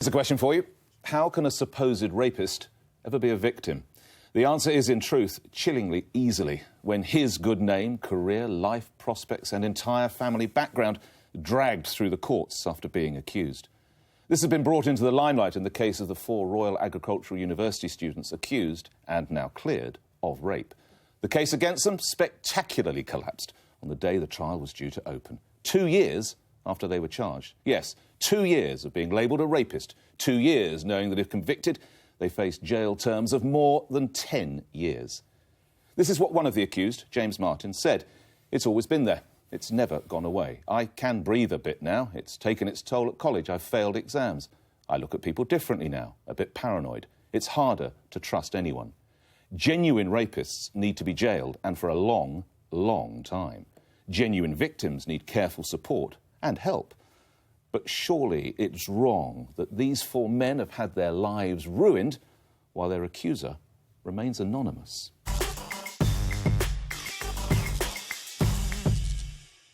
Here's a question for you. How can a supposed rapist ever be a victim? The answer is, in truth, chillingly easily, when his good name, career, life prospects and entire family background dragged through the courts after being accused. This has been brought into the limelight in the case of the 4 Royal Agricultural University students accused, and now cleared, of rape. The case against them spectacularly collapsed on the day the trial was due to open. 2 years after they were charged. Yes, 2 years of being labelled a rapist. 2 years knowing that if convicted, they faced jail terms of more than 10 years. This is what one of the accused, James Martin, said. It's always been there. It's never gone away. I can breathe a bit now. It's taken its toll at college. I've failed exams. I look at people differently now, a bit paranoid. It's harder to trust anyone. Genuine rapists need to be jailed, and for a long, long time. Genuine victims need careful support and help. But surely it's wrong that these 4 men have had their lives ruined while their accuser remains anonymous.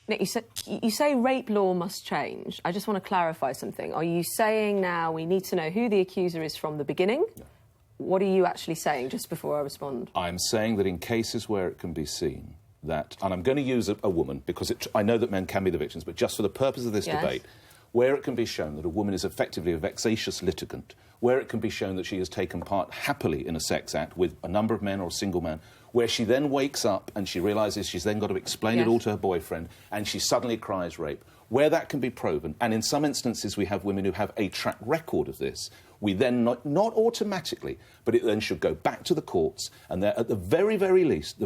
Nick, you say rape law must change. I just want to clarify something. Are you saying now we need to know who the accuser is from the beginning? No. What are you actually saying, just before I respond? I'm saying that in cases where it can be seen that, and I'm going to use a woman, because I know that men can be the victims, but just for the purpose of this debate, where it can be shown that a woman is effectively a vexatious litigant, where it can be shown that she has taken part happily in a sex act with a number of men or a single man, where she then wakes up and she realises she's then got to explain it all to her boyfriend, and she suddenly cries rape, where that can be proven, and in some instances we have women who have a track record of this, we then not automatically, but it then should go back to the courts, and there, at the very, very least,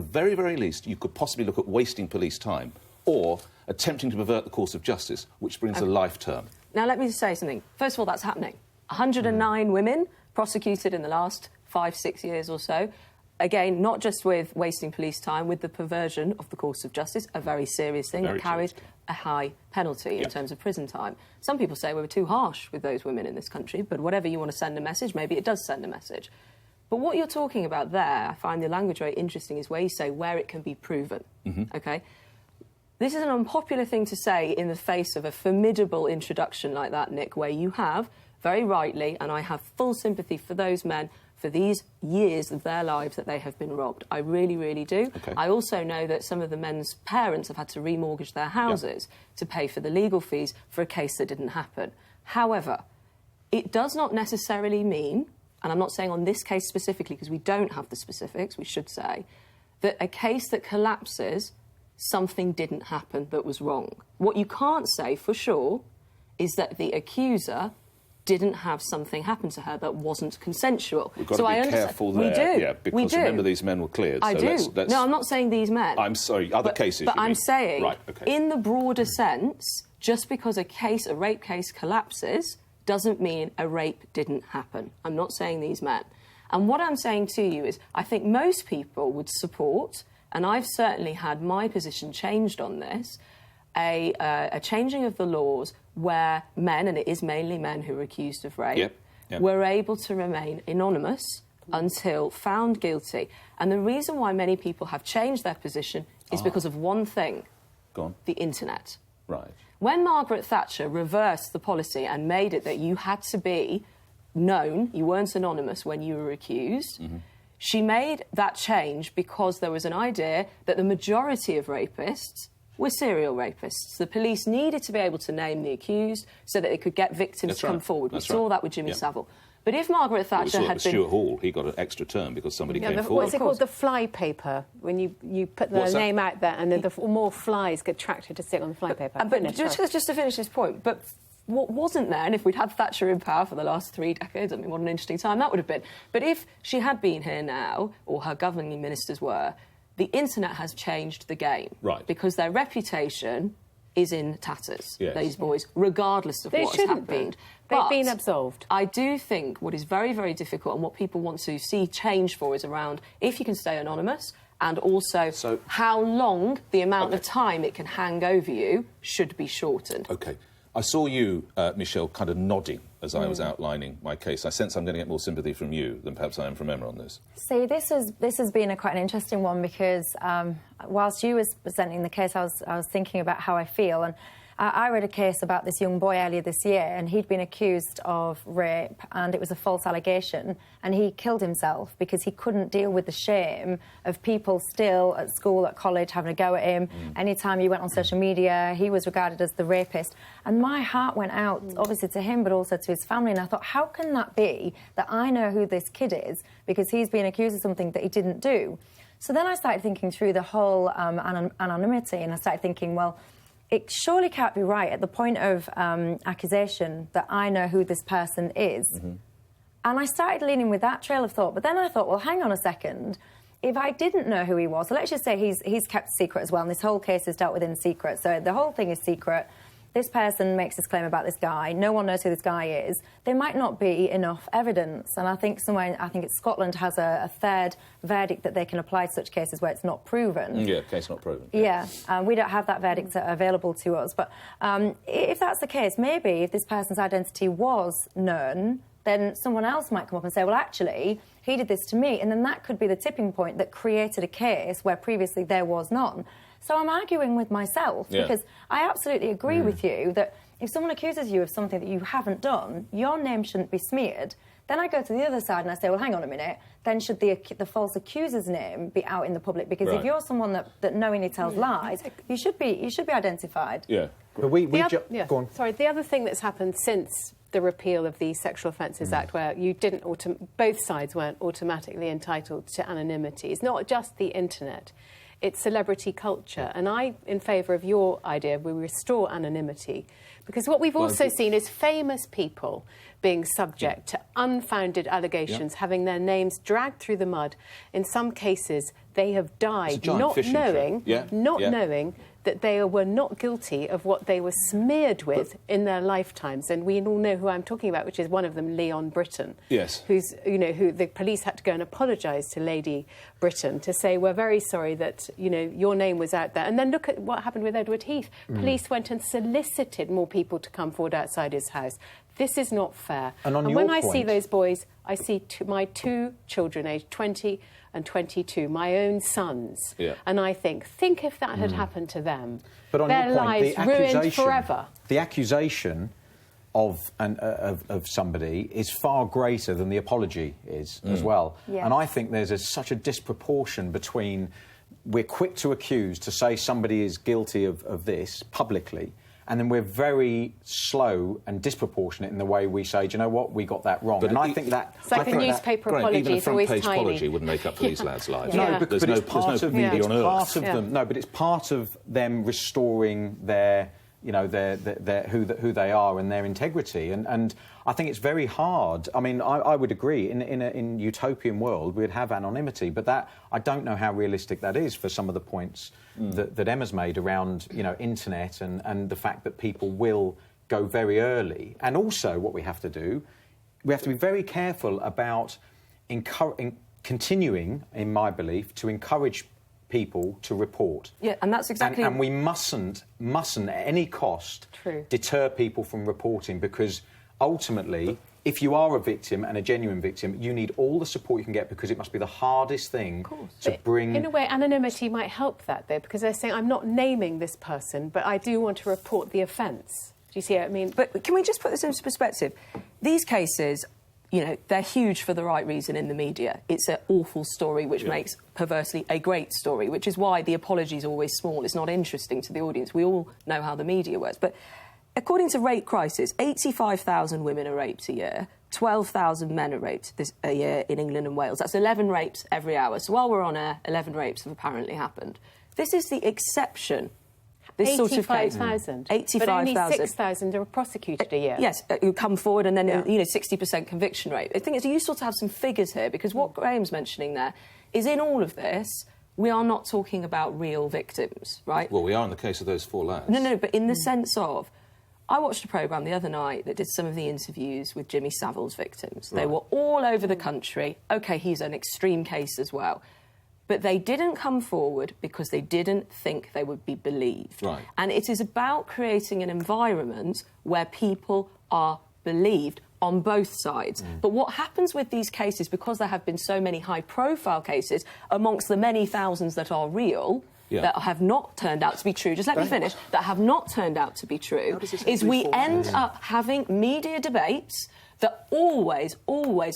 you could possibly look at wasting police time or attempting to pervert the course of justice, which brings a life term. Now, let me just say something. First of all, that's happening. 109 women prosecuted in the last 5-6 years or so. Again, not just with wasting police time, with the perversion of the course of justice, a very serious thing that carried a high penalty in terms of prison time. Some people say we were too harsh with those women in this country, but whatever you want to send a message, maybe it does send a message. But what you're talking about there, I find the language very interesting, is where you say where it can be proven, OK? This is an unpopular thing to say in the face of a formidable introduction like that, Nick, where you have, very rightly, and I have full sympathy for those men, for these years of their lives that they have been robbed. I really, really do. Okay. I also know that some of the men's parents have had to remortgage their houses to pay for the legal fees for a case that didn't happen. However, it does not necessarily mean, and I'm not saying on this case specifically because we don't have the specifics, we should say, that a case that collapses, something didn't happen that was wrong. What you can't say for sure is that the accuser didn't have something happen to her that wasn't consensual. We've got to be careful there. We do. Yeah, because remember, these men were cleared. I so do. Let's... No, I'm not saying these men. I'm sorry, other cases. But I'm saying, right, okay. In the broader sense, just because a rape case collapses doesn't mean a rape didn't happen. I'm not saying these men. And what I'm saying to you is, I think most people would support, and I've certainly had my position changed on this, a changing of the laws where men, and it is mainly men who are accused of rape, were able to remain anonymous until found guilty. And the reason why many people have changed their position is because of one thing. Go on. The internet. Right. When Margaret Thatcher reversed the policy and made it that you had to be known, you weren't anonymous when you were accused, she made that change because there was an idea that the majority of rapists were serial rapists. The police needed to be able to name the accused so that they could get victims to come forward. We saw that with Jimmy Savile. But if Margaret Thatcher had been... Stuart Hall, he got an extra term because somebody came forward. What's it called? The fly paper, when you put the name out there and the more flies get attracted to sit on the fly paper. But just to finish this point, but what wasn't there, and if we'd had Thatcher in power for the last 3 decades, I mean, what an interesting time that would have been. But if she had been here now, or her governing ministers were, the internet has changed the game. Right. Because their reputation is in tatters, these boys, regardless of what has happened. They've been absolved. I do think what is very, very difficult and what people want to see change for is around if you can stay anonymous and also how long the amount of time it can hang over you should be shortened. OK. I saw you, Michelle, kind of nodding as I was outlining my case. I sense I'm going to get more sympathy from you than perhaps I am from Emma on this. See, this has been quite an interesting one because whilst you was presenting the case, I was thinking about how I feel, and I read a case about this young boy earlier this year, and he'd been accused of rape, and it was a false allegation, and he killed himself because he couldn't deal with the shame of people still at school, at college, having a go at him. Anytime he went on social media, he was regarded as the rapist. And my heart went out, obviously, to him, but also to his family. And I thought, how can that be that I know who this kid is because he's been accused of something that he didn't do? So then I started thinking through the whole anonymity, and I started thinking, well, it surely can't be right at the point of accusation that I know who this person is. And I started leaning with that trail of thought. But then I thought, well, hang on a second. If I didn't know who he was, so let's just say he's kept secret as well, and this whole case is dealt with in secret. So the whole thing is secret. This person makes this claim about this guy. No one knows who this guy is. There might not be enough evidence. And I think it's Scotland has a third verdict that they can apply to such cases where it's not proven. Yeah, case not proven. Yeah, we don't have that verdict available to us. But if that's the case, maybe if this person's identity was known, then someone else might come up and say, well, actually, he did this to me. And then that could be the tipping point that created a case where previously there was none. So I'm arguing with myself because I absolutely agree with you that if someone accuses you of something that you haven't done, your name shouldn't be smeared. Then I go to the other side and I say, well, hang on a minute, then should the false accuser's name be out in the public? Because if you're someone that knowingly tells lies, you should be identified. Yeah. But go on. Sorry, the other thing that's happened since the repeal of the Sexual Offences Act, where you both sides weren't automatically entitled to anonymity, it's not just the internet. It's celebrity culture. And I'm in favour of your idea, we restore anonymity. Because what we've also seen is famous people being subject to unfounded allegations, having their names dragged through the mud. In some cases, they have died not knowing that they were not guilty of what they were smeared with in their lifetimes. And we all know who I'm talking about, which is one of them, Leon Britton. Yes. Who the police had to go and apologise to Lady Britton to say, we're very sorry that, your name was out there. And then look at what happened with Edward Heath. Police went and solicited more people to come forward outside his house. This is not fair. And when I see those boys, I see my two children, aged 20 and 22, my own sons, and I think if that had happened to them, but on their your point, lives ruined forever. The accusation of somebody is far greater than the apology is as well. Yeah. And I think there's such a disproportion between we're quick to accuse, to say somebody is guilty of this publicly, and then we're very slow and disproportionate in the way we say, do you know what, we got that wrong. But I think that... It's like a newspaper apology, even a front-page tiny. apology wouldn't make up for these lads' lives. No, but there's no media on earth. No, but it's part of them restoring their... who they are and their integrity. And I think it's very hard. I mean, I would agree. In a utopian world, we'd have anonymity, but that I don't know how realistic that is for some of the points that Emma's made around, internet and the fact that people will go very early. And also what we have to do, we have to be very careful about continuing, in my belief, to encourage people to report. Yeah, and that's exactly... And we mustn't at any cost deter people from reporting, because ultimately, if you are a victim and a genuine victim, you need all the support you can get, because it must be the hardest thing to bring... In a way, anonymity might help that, though, because they're saying, I'm not naming this person, but I do want to report the offence. Do you see what I mean? But can we just put this into perspective? These cases... they're huge for the right reason in the media. It's an awful story which makes, perversely, a great story, which is why the apology is always small. It's not interesting to the audience. We all know how the media works. But according to Rape Crisis, 85,000 women are raped a year, 12,000 men are raped a year in England and Wales. That's 11 rapes every hour. So while we're on air, 11 rapes have apparently happened. This is the exception. 85,000. But only 6,000 are prosecuted a year. Yes, who come forward and then, 60% conviction rate. I think it's useful to have some figures here, because what Graham's mentioning there is, in all of this, we are not talking about real victims, right? Well, we are in the case of those 4 lads. No, but in the sense of... I watched a programme the other night that did some of the interviews with Jimmy Savile's victims. They were all over the country. OK, he's an extreme case as well. But they didn't come forward because they didn't think they would be believed. Right. And it is about creating an environment where people are believed on both sides. But what happens with these cases, because there have been so many high-profile cases amongst the many thousands that are real, that have not turned out to be true, just let me finish, that have not turned out to be true, is we end up having media debates that always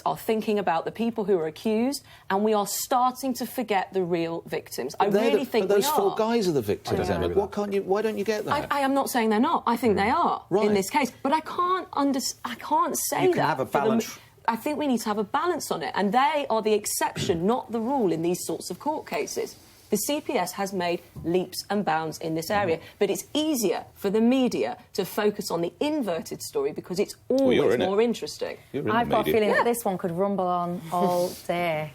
are thinking about the people who are accused, and we are starting to forget the real victims. I really think those we are. four guys are the victims, Emma. Why don't you get that? I am not saying they're not. I think they are in this case. But I can't say you can that. have a balance. I think we need to have a balance on it, and they are the exception, not the rule in these sorts of court cases. The CPS has made leaps and bounds in this area, but it's easier for the media to focus on the inverted story because it's always more interesting. I've got a feeling that this one could rumble on all day.